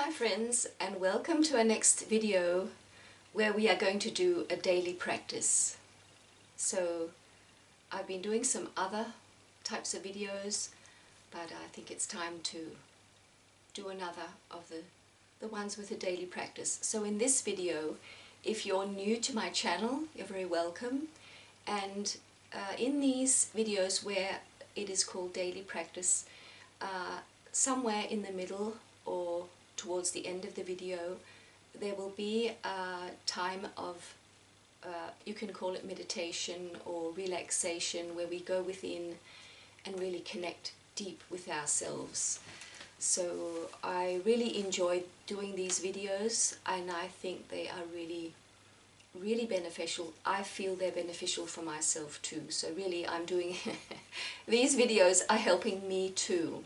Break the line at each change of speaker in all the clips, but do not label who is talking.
my friends, and welcome to our next video where we are going to do a daily practice. So I've been doing some other types of videos, but I think it's time to do another of the ones with a daily practice. So in this video, if you're new to my channel, you're very welcome. And in these videos where it is called daily practice, somewhere in the middle or towards the end of the video, there will be a time of, you can call it meditation or relaxation, where we go within and really connect deep with ourselves. So I really enjoy doing these videos, and I think they are really beneficial. I feel they're beneficial for myself too. So really I'm doing these videos are helping me too.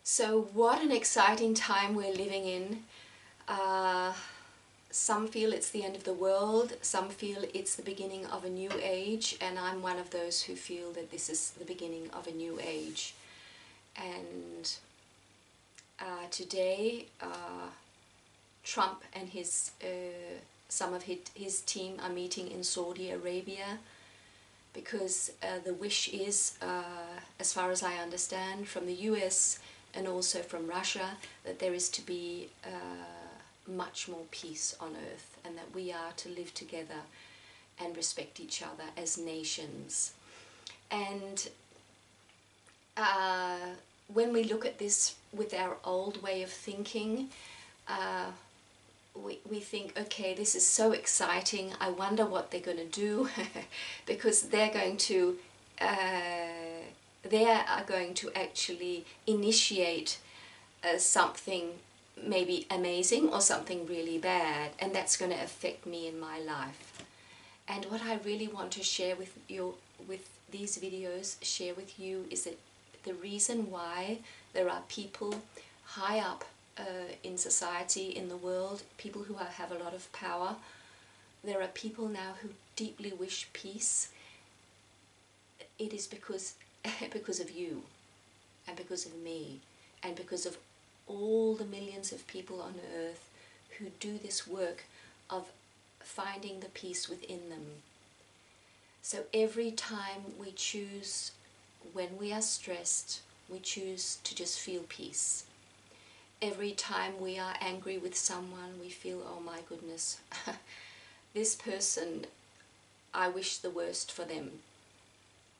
So what an exciting time we're living in. Some feel it's the end of the world, some feel it's the beginning of a new age, and I'm one of those who feel that this is the beginning of a new age. And today Trump and some of his team are meeting in Saudi Arabia, because the wish is, as far as I understand, from the US and also from Russia, that there is to be much more peace on earth, and that we are to live together and respect each other as nations. And when we look at this with our old way of thinking, we think, okay, this is so exciting, I wonder what they're going to do, because they are going to actually initiate something maybe amazing or something really bad, and that's going to affect me in my life. And what I really want to share with these videos, share with you, is that the reason why there are people high up in society, in the world, people who have a lot of power, there are people now who deeply wish peace. It is because of you, and because of me, and because of all the millions of people on earth who do this work of finding the peace within them. So every time we choose, when we are stressed, we choose to just feel peace. Every time we are angry with someone, we feel, oh my goodness, this person, I wish the worst for them.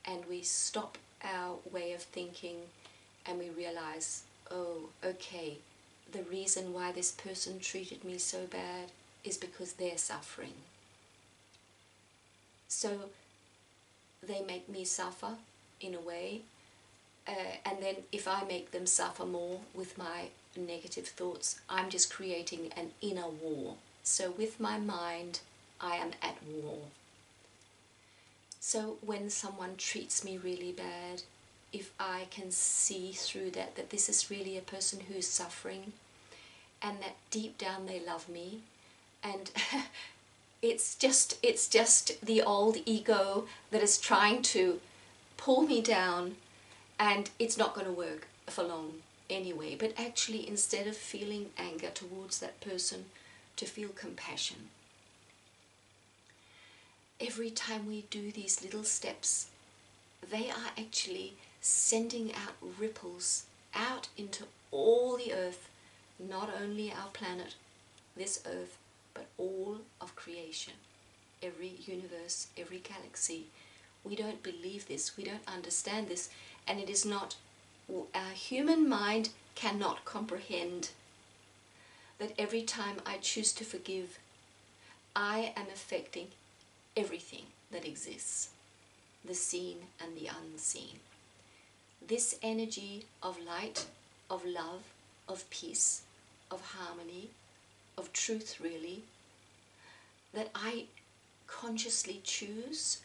And we stop our way of thinking and we realize, oh, okay, the reason why this person treated me so bad is because they're suffering. So they make me suffer in a way, and then if I make them suffer more with my negative thoughts, I'm just creating an inner war. So with my mind, I am at war. So when someone treats me really bad, if I can see through that this is really a person who is suffering, and that deep down they love me, and it's just the old ego that is trying to pull me down, and it's not going to work for long anyway. But actually, instead of feeling anger towards that person, to feel compassion. Every time we do these little steps, they are actually sending out ripples out into all the earth, not only our planet, this earth, but all of creation, every universe, every galaxy. We don't believe this, we don't understand this, and it is not, our human mind cannot comprehend that every time I choose to forgive, I am affecting everything that exists, the seen and the unseen. This energy of light, of love, of peace, of harmony, of truth really, that I consciously choose,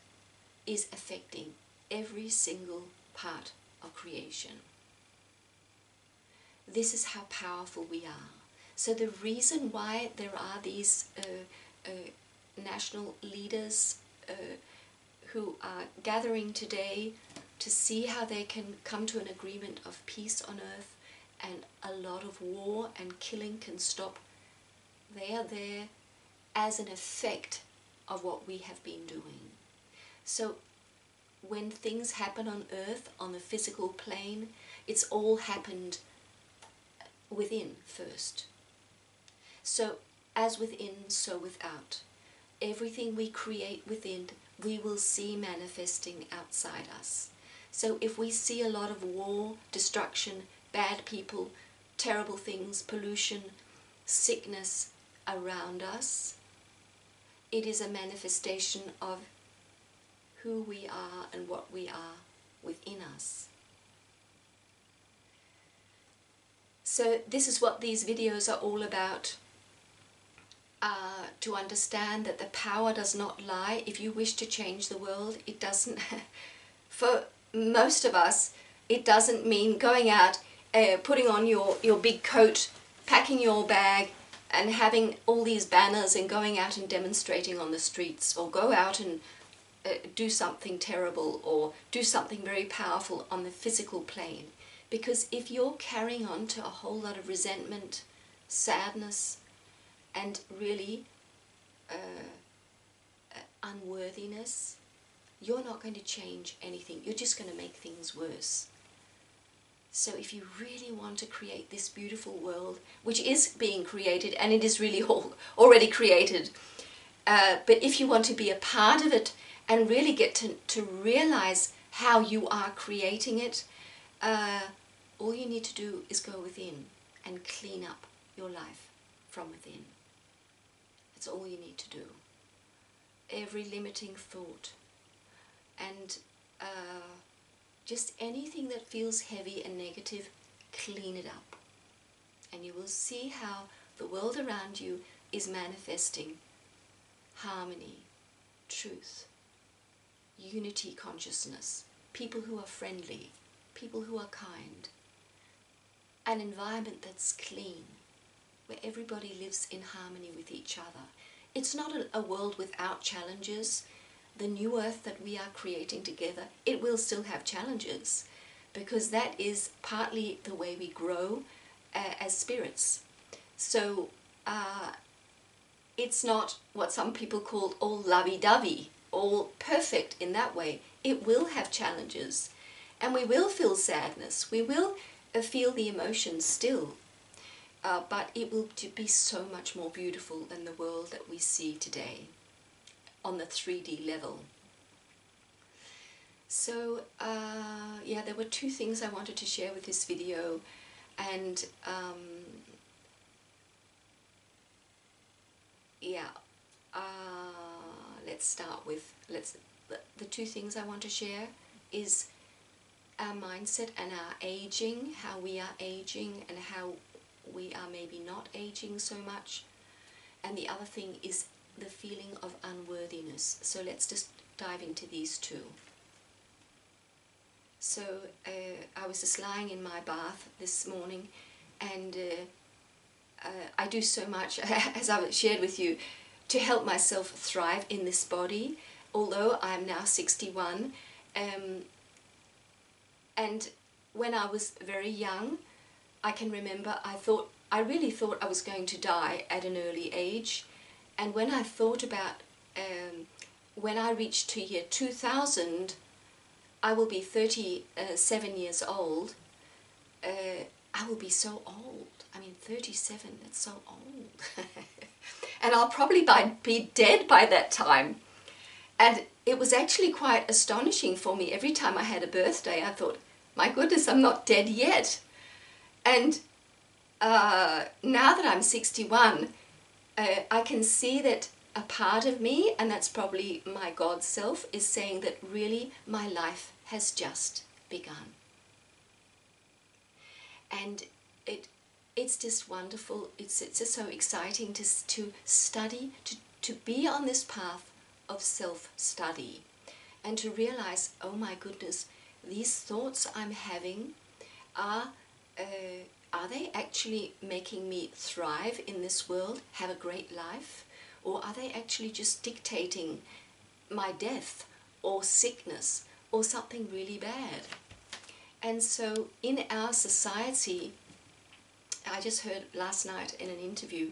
is affecting every single part of creation. This is how powerful we are. So the reason why there are these national leaders who are gathering today to see how they can come to an agreement of peace on earth and a lot of war and killing can stop. They are there as an effect of what we have been doing. So when things happen on earth, on the physical plane, it's all happened within first. So as within, so without. Everything we create within, we will see manifesting outside us. So if we see a lot of war, destruction, bad people, terrible things, pollution, sickness around us, it is a manifestation of who we are and what we are within us. So this is what these videos are all about. To understand that the power does not lie. If you wish to change the world, it doesn't, for most of us, it doesn't mean going out, putting on your big coat, packing your bag, and having all these banners and going out and demonstrating on the streets, or go out and do something terrible or do something very powerful on the physical plane. Because if you're carrying on to a whole lot of resentment, sadness, and really unworthiness, you're not going to change anything. You're just going to make things worse. So if you really want to create this beautiful world, which is being created, and it is really already created, but if you want to be a part of it and really get to realize how you are creating it, all you need to do is go within and clean up your life from within. That's all you need to do. Every limiting thought and just anything that feels heavy and negative, clean it up. And you will see how the world around you is manifesting harmony, truth, unity consciousness, people who are friendly, people who are kind, an environment that's clean, where everybody lives in harmony with each other. It's not a world without challenges. The new earth that we are creating together, it will still have challenges, because that is partly the way we grow as spirits. So it's not what some people call all lovey-dovey, all perfect in that way. It will have challenges, and we will feel sadness. We will feel the emotions still, but it will be so much more beautiful than the world that we see today on the 3D level. So yeah, there were two things I wanted to share with this video, and yeah, let's start with the two things I want to share is our mindset and our aging, how we are aging and how we are maybe not aging so much. And the other thing is the feeling of unworthiness. So let's just dive into these two. So I was just lying in my bath this morning, and I do so much, as I've shared with you, to help myself thrive in this body, although I'm now 61. And when I was very young, I can remember I really thought I was going to die at an early age. And when I thought about when I reach to year 2000, I will be 37 years old. I will be so old. I mean, 37, that's so old. And I'll probably be dead by that time. And it was actually quite astonishing for me. Every time I had a birthday, I thought, my goodness, I'm not dead yet. And now that I'm 61, I can see that a part of me, and that's probably my God self, is saying that really my life has just begun. And it's just wonderful. It's just so exciting to study, to be on this path of self-study, and to realize, oh my goodness, these thoughts I'm having are they actually making me thrive in this world, have a great life, or are they actually just dictating my death or sickness or something really bad? And so in our society, I just heard last night in an interview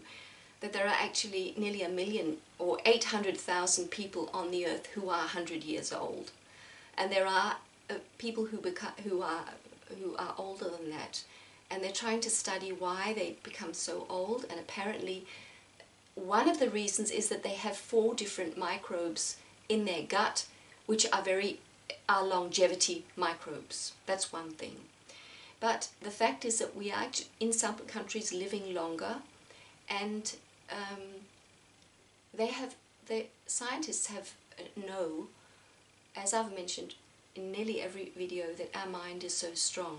that there are actually nearly 1 million or 800,000 people on the earth who are 100 years old, and there are people who are older than that, and they're trying to study why they become so old. And apparently one of the reasons is that they have 4 different microbes in their gut, which are longevity microbes. That's one thing. But the fact is that we are in some countries living longer, and the scientists know, as I've mentioned in nearly every video, that our mind is so strong.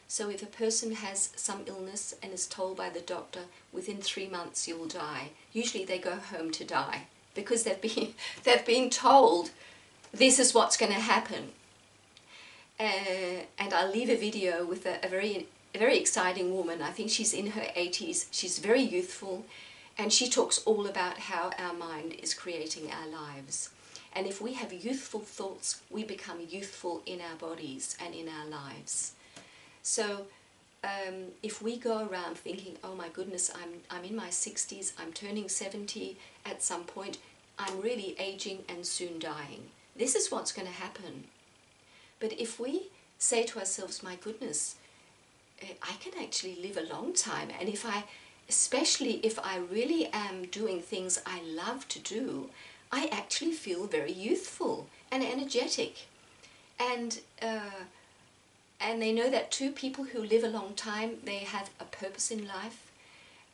So if a person has some illness and is told by the doctor, within 3 months you will die, usually they go home to die because they've been told this is what's going to happen. And I'll leave a video with a very exciting woman. I think she's in her 80s. She's very youthful, and she talks all about how our mind is creating our lives. And if we have youthful thoughts, we become youthful in our bodies and in our lives. So if we go around thinking, oh my goodness, I'm in my 60s, I'm turning 70 at some point, I'm really aging and soon dying. This is what's going to happen. But if we say to ourselves, my goodness, I can actually live a long time, and especially if I really am doing things I love to do, I actually feel very youthful and energetic. And they know that too, people who live a long time, they have a purpose in life,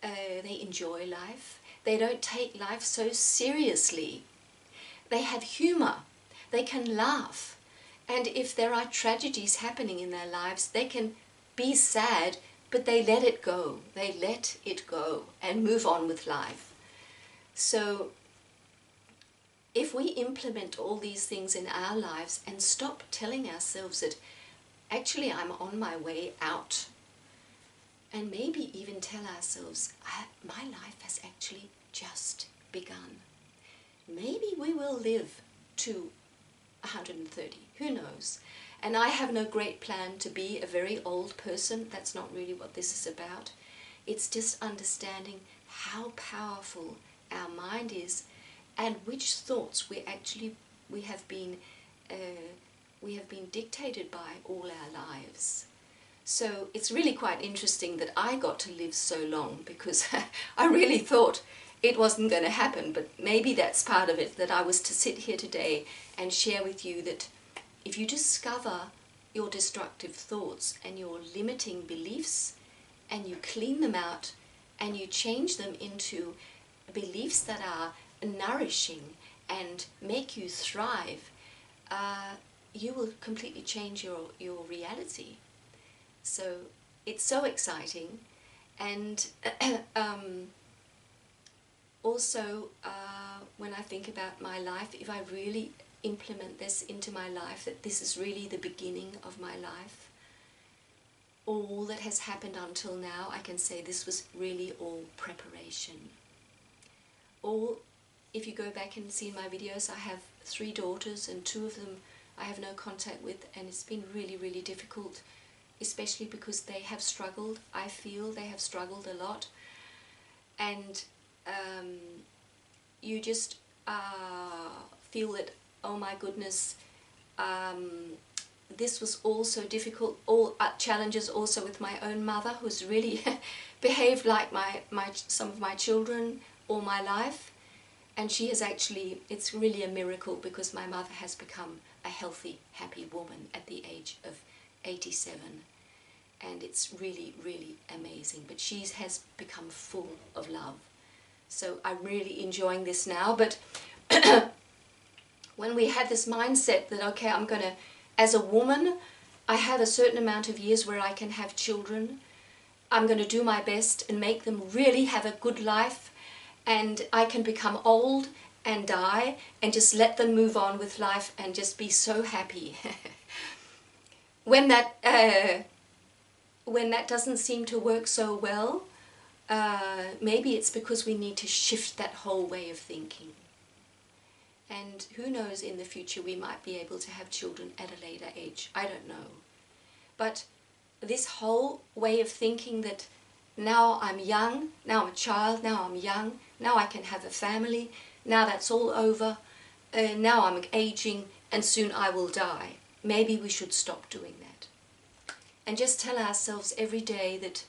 they enjoy life, they don't take life so seriously, they have humor, they can laugh. And if there are tragedies happening in their lives, they can be sad, but they let it go. They let it go and move on with life. So if we implement all these things in our lives and stop telling ourselves that actually I'm on my way out, and maybe even tell ourselves, my life has actually just begun. Maybe we will live to 130, who knows? And I have no great plan to be a very old person. That's not really what this is about. It's just understanding how powerful our mind is, and which thoughts we have been dictated by all our lives. So it's really quite interesting that I got to live so long, because I really thought it wasn't going to happen, but maybe that's part of it, that I was to sit here today and share with you that if you discover your destructive thoughts and your limiting beliefs, and you clean them out and you change them into beliefs that are nourishing and make you thrive, you will completely change your reality. So it's so exciting. And also, when I think about my life, if I really implement this into my life, that this is really the beginning of my life, all that has happened until now, I can say this was really all preparation. If you go back and see my videos, I have 3 daughters, and 2 of them I have no contact with, and it's been really, really difficult, especially because they have struggled. I feel they have struggled a lot, and you just feel that, oh my goodness, this was also difficult. All challenges also with my own mother, who's really behaved like some of my children all my life. And she has actually, it's really a miracle, because my mother has become a healthy, happy woman at the age of 87. And it's really, really amazing. But she has become full of love. So I'm really enjoying this now. But when we had this mindset that, okay, I'm going to, as a woman, I have a certain amount of years where I can have children. I'm going to do my best and make them really have a good life. And I can become old and die and just let them move on with life and just be so happy. When that doesn't seem to work so well, maybe it's because we need to shift that whole way of thinking. And who knows, in the future we might be able to have children at a later age. I don't know. But this whole way of thinking that Now I'm young, now I'm a child, now I'm young, now I can have a family, now that's all over, now I'm aging and soon I will die. Maybe we should stop doing that. And just tell ourselves every day that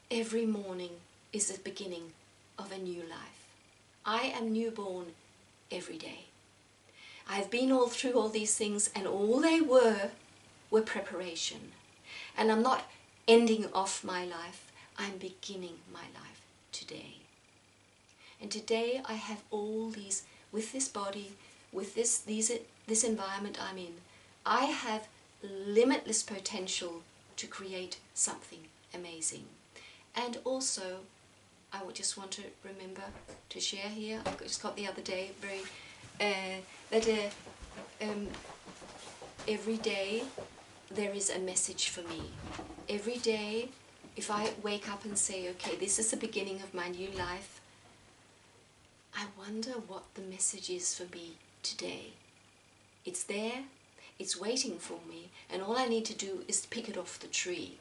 every morning is the beginning of a new life. I am newborn every day. I've been all through all these things, and all they were preparation. And I'm not ending off my life, I'm beginning my life today. And today I have all these, with this body, with this environment I'm in, I have limitless potential to create something amazing. And also, I would just want to remember to share here, I just got the other day, every day there is a message for me. Every day, if I wake up and say, okay, this is the beginning of my new life, I wonder what the message is for me today. It's there, it's waiting for me, and all I need to do is pick it off the tree.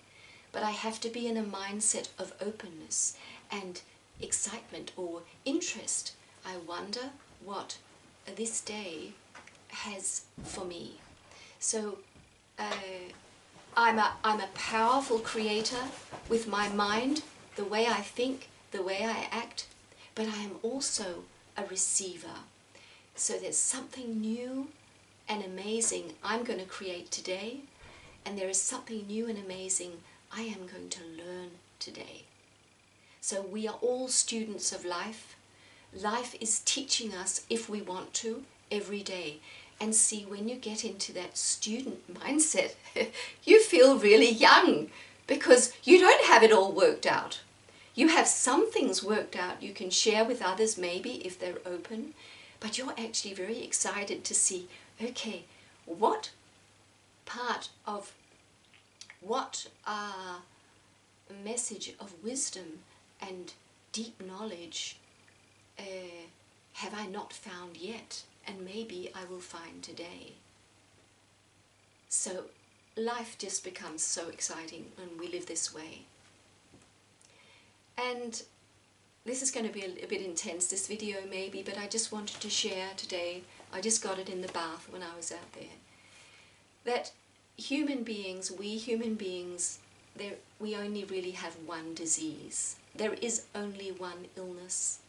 But I have to be in a mindset of openness and excitement or interest. I wonder what this day has for me. So I'm a powerful creator with my mind, the way I think, the way I act, but I am also a receiver. So there's something new and amazing I'm going to create today, and there is something new and amazing I am going to learn today. So we are all students of life. Life is teaching us, if we want to, every day. And see, when you get into that student mindset, you feel really young because you don't have it all worked out. You have some things worked out you can share with others, maybe, if they're open, but you're actually very excited to see, okay, what part of, what message of wisdom and deep knowledge have I not found yet? And maybe I will find today. So life just becomes so exciting when we live this way. And this is going to be a bit intense, this video maybe, but I just wanted to share today, I just got it in the bath when I was out there, that human beings, we human beings, we only really have one disease. There is only one illness.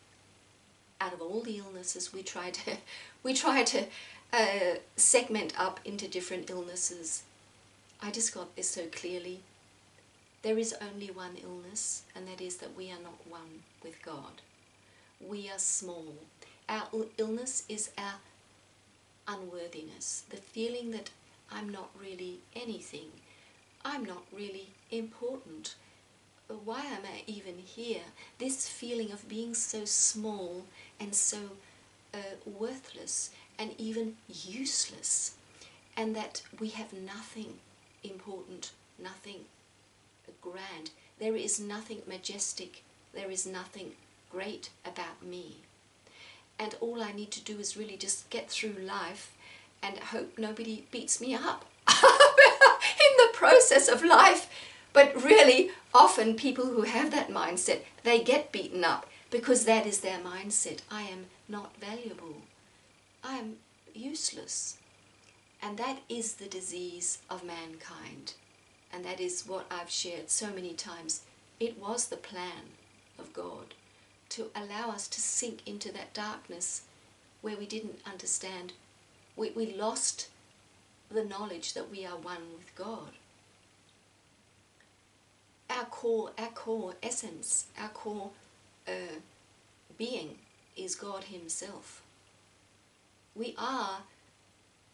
Out of all the illnesses, we try to segment up into different illnesses. I just got this so clearly. There is only one illness, and that is that we are not one with God. We are small. Our illness is our unworthiness, the feeling that I'm not really anything. I'm not really important. Why am I even here? This feeling of being so small and so worthless and even useless, and that we have nothing important, nothing grand. There is nothing majestic, there is nothing great about me. And all I need to do is really just get through life and hope nobody beats me up in the process of life. But really, often people who have that mindset, they get beaten up because that is their mindset. I am not valuable. I am useless. And that is the disease of mankind. And that is what I've shared so many times. It was the plan of God to allow us to sink into that darkness where we didn't understand. We lost the knowledge that we are one with God. Our core essence, our core being is God Himself. We are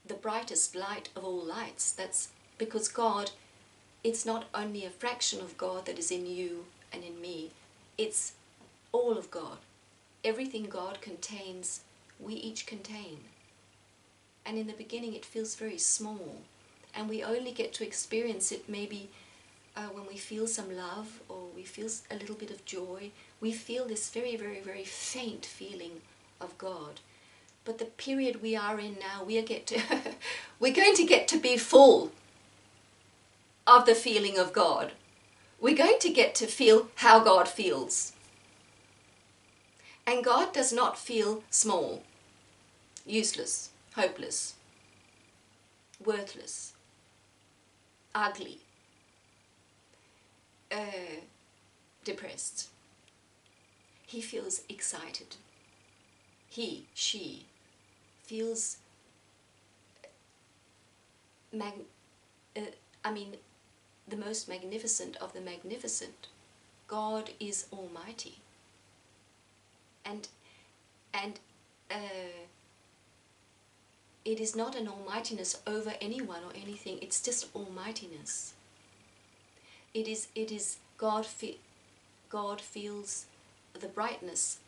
the brightest light of all lights. That's because God, it's not only a fraction of God that is in you and in me, it's all of God. Everything God contains, we each contain. And in the beginning it feels very small, and we only get to experience it maybe when we feel some love or we feel a little bit of joy. We feel this very, very, very faint feeling of God. But the period we are in now, we're going to get to be full of the feeling of God. we're going to get to feel how God feels. And God does not feel small, useless, hopeless, worthless, ugly, depressed. He feels excited. He, she feels, the most magnificent of the magnificent. God is almighty. And it is not an almightiness over anyone or anything. It's just almightiness. It is God feels the brightness,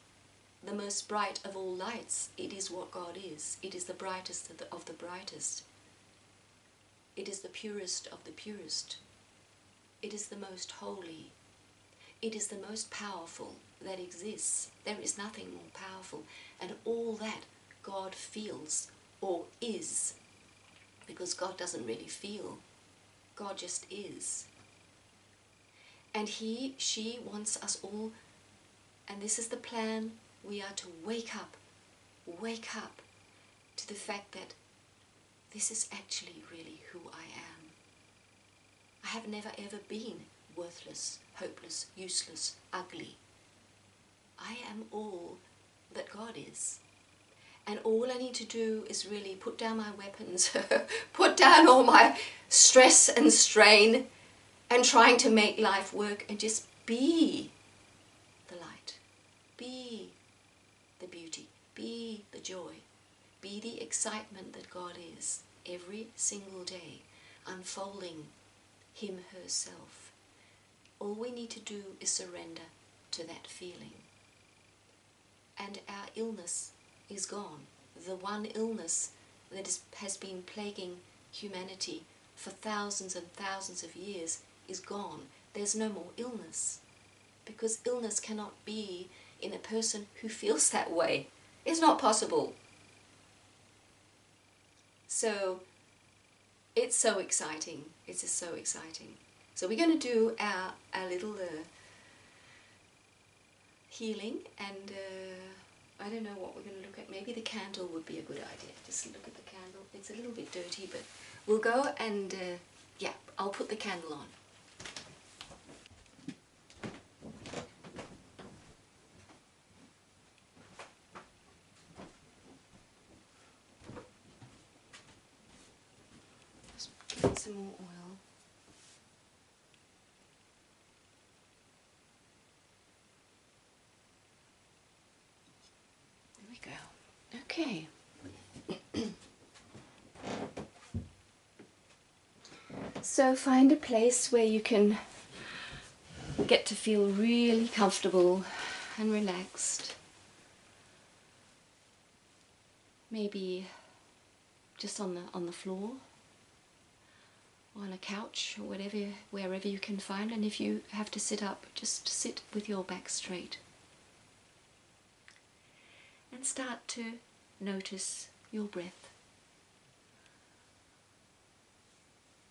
the most bright of all lights. It is what God is. It is the brightest of the brightest. It is the purest of the purest. It is the most holy. It is the most powerful that exists. There is nothing more powerful. And all that God feels or is, because God doesn't really feel. God just is. And He, she wants us all, and this is the plan, we are to wake up to the fact that this is actually really who I am. I have never ever been worthless, hopeless, useless, ugly. I am all that God is. And all I need to do is really put down my weapons, put down all my stress and strain and trying to make life work, and just be the light, be the beauty, be the joy, be the excitement that God is every single day, unfolding Him, herself. All we need to do is surrender to that feeling. And our illness is gone. The one illness that has been plaguing humanity for thousands and thousands of years is gone. There's no more illness, because illness cannot be in a person who feels that way. It's not possible. So it's so exciting. It's just so exciting. So we're going to do our little healing, and I don't know what we're going to look at. Maybe the candle would be a good idea. Just look at the candle. It's a little bit dirty, but we'll go and yeah, I'll put the candle on. Just give it some more oil. There we go. Okay. So find a place where you can get to feel really comfortable and relaxed. Maybe just on the floor, or on a couch, or wherever you can find. And if you have to sit up, just sit with your back straight. And start to notice your breath.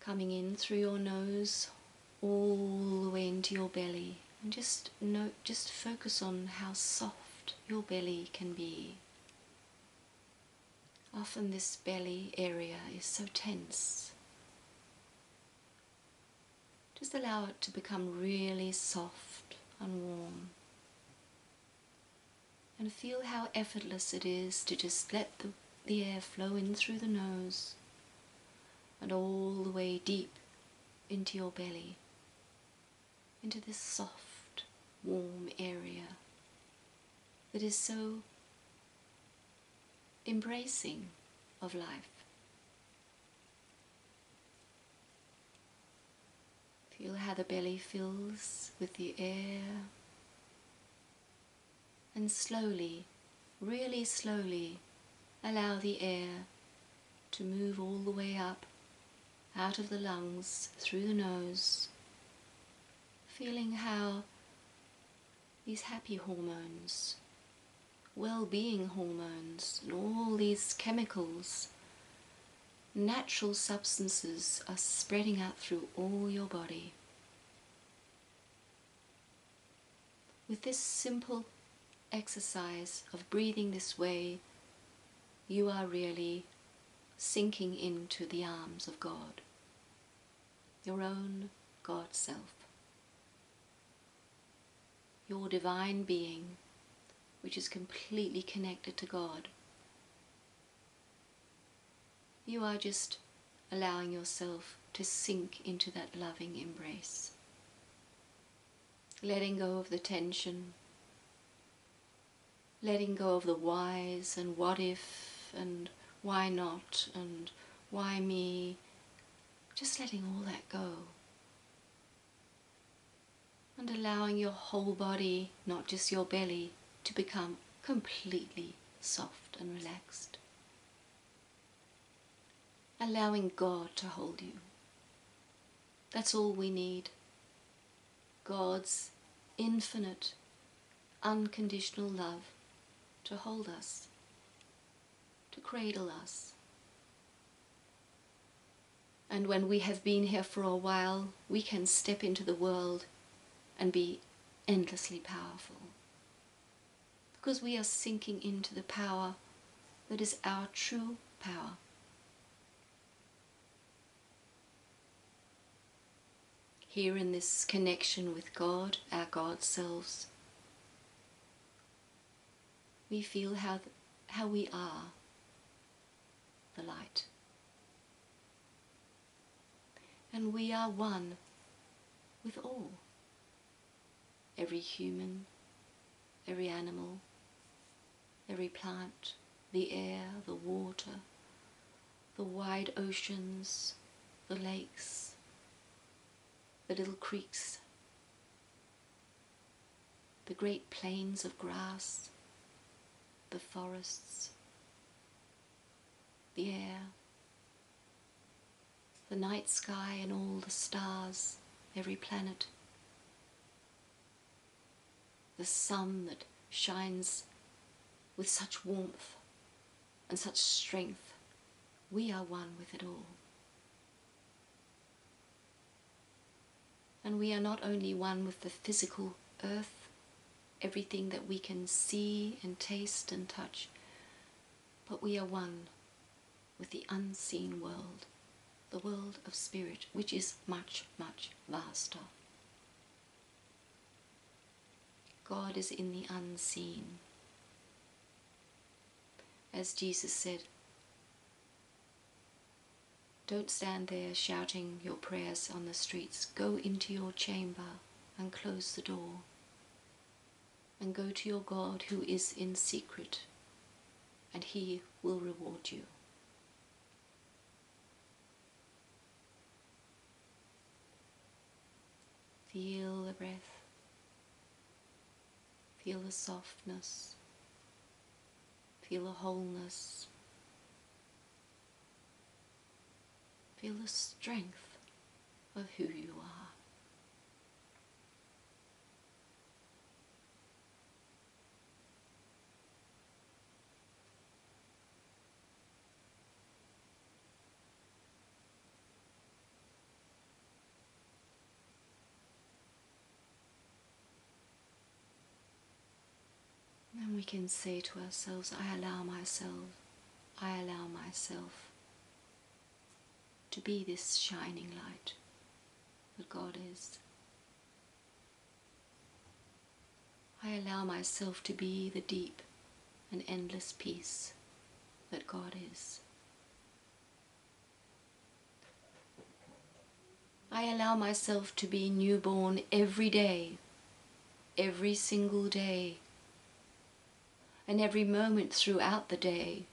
Coming in through your nose, all the way into your belly. And just focus on how soft your belly can be. Often this belly area is so tense. Just allow it to become really soft and warm. And feel how effortless it is to just let the air flow in through the nose and all the way deep into your belly, into this soft, warm area that is so embracing of life. Feel how the belly fills with the air, and slowly, really slowly, allow the air to move all the way up, out of the lungs, through the nose, feeling how these happy hormones, well-being hormones, and all these chemicals, natural substances are spreading out through all your body. With this simple exercise of breathing this way, you are really sinking into the arms of God, your own God self, your divine being, which is completely connected to God. You are just allowing yourself to sink into that loving embrace, letting go of the tension, letting go of the whys and what if and why not and why me, just letting all that go. And allowing your whole body, not just your belly, to become completely soft and relaxed. Allowing God to hold you. That's all we need. God's infinite, unconditional love to hold us, to cradle us. And when we have been here for a while, we can step into the world and be endlessly powerful. Because we are sinking into the power that is our true power. Here in this connection with God, our God selves, we feel how we are the light. And we are one with all. Every human, every animal, every plant, the air, the water, the wide oceans, the lakes, the little creeks, the great plains of grass, the forests, the air, the night sky and all the stars, every planet, the sun that shines with such warmth and such strength. We are one with it all. And we are not only one with the physical earth, everything that we can see and taste and touch, but we are one with the unseen world, the world of spirit, which is much, much vaster. God is in the unseen. As Jesus said, don't stand there shouting your prayers on the streets. Go into your chamber and close the door. And go to your God who is in secret, and He will reward you. Feel the breath. Feel the softness. Feel the wholeness. Feel the strength of who you are. And we can say to ourselves, I allow myself to be this shining light that God is. I allow myself to be the deep and endless peace that God is. I allow myself to be newborn every day, every single day, and every moment throughout the day.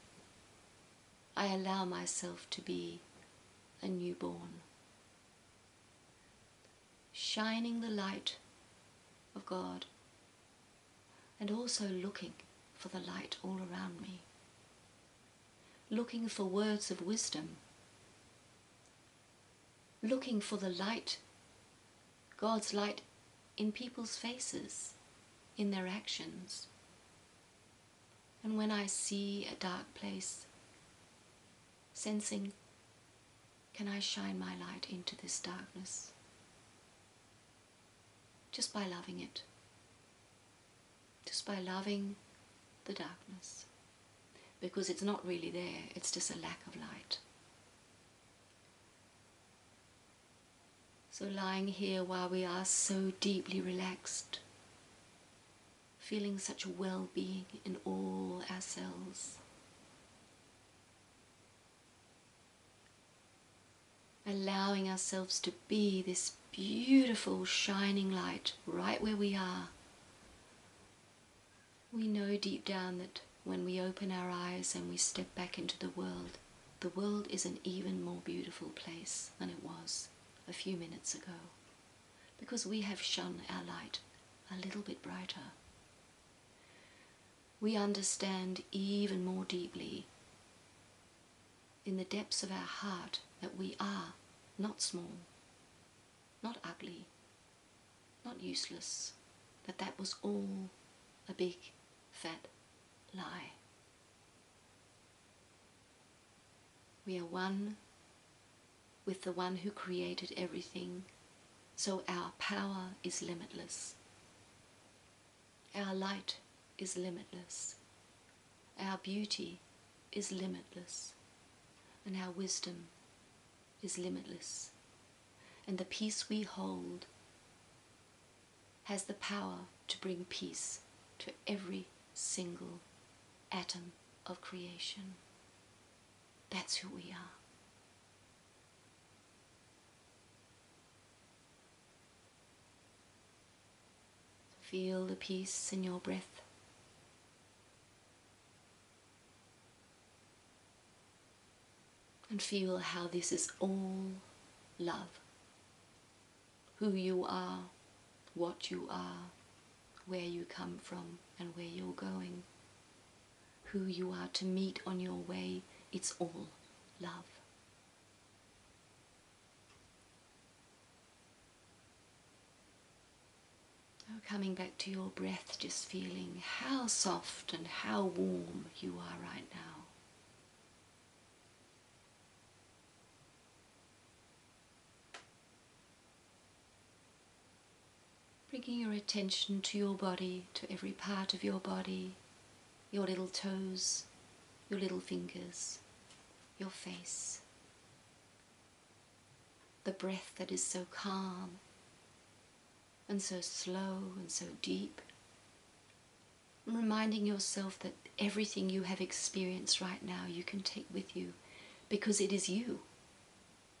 I allow myself to be a newborn, shining the light of God, and also looking for the light all around me, looking for words of wisdom, looking for the light, God's light, in people's faces, in their actions. And when I see a dark place, sensing, can I shine my light into this darkness? Just by loving it, just by loving the darkness, because it's not really there, it's just a lack of light. So lying here while we are so deeply relaxed, feeling such well-being in all our cells, allowing ourselves to be this beautiful shining light right where we are. We know deep down that when we open our eyes and we step back into the world is an even more beautiful place than it was a few minutes ago, because we have shone our light a little bit brighter. We understand even more deeply in the depths of our heart that we are not small, not ugly, not useless, that was all a big fat lie. We are one with the one who created everything, so our power is limitless. Our light is limitless. Our beauty is limitless. And our wisdom is limitless. And the peace we hold has the power to bring peace to every single atom of creation. That's who we are. Feel the peace in your breath. And feel how this is all love. Who you are, what you are, where you come from and where you're going. Who you are to meet on your way, it's all love. Coming back to your breath, just feeling how soft and how warm you are right now. Bringing your attention to your body, to every part of your body, your little toes, your little fingers, your face. The breath that is so calm and so slow and so deep. And reminding yourself that everything you have experienced right now you can take with you, because it is you.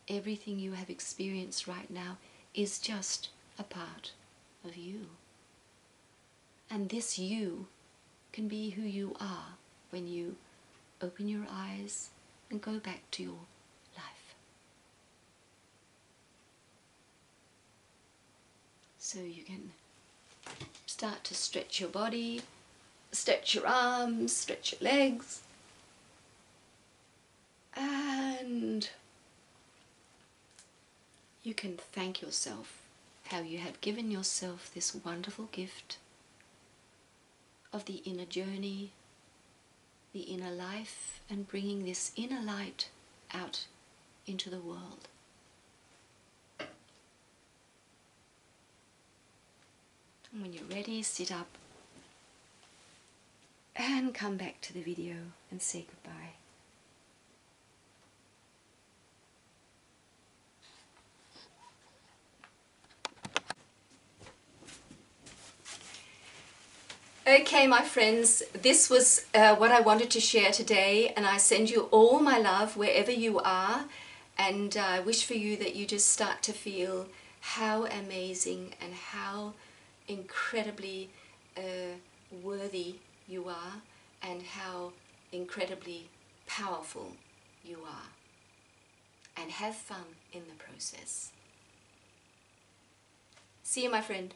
Everything you have experienced right now is just a part of you. And this you can be who you are when you open your eyes and go back to your life. So you can start to stretch your body, stretch your arms, stretch your legs, and you can thank yourself how you have given yourself this wonderful gift of the inner journey, the inner life, and bringing this inner light out into the world. And when you're ready, sit up and come back to the video and say goodbye. Okay, my friends, this was what I wanted to share today, and I send you all my love wherever you are, and I wish for you that you just start to feel how amazing and how incredibly worthy you are, and how incredibly powerful you are, and have fun in the process. See you, my friend.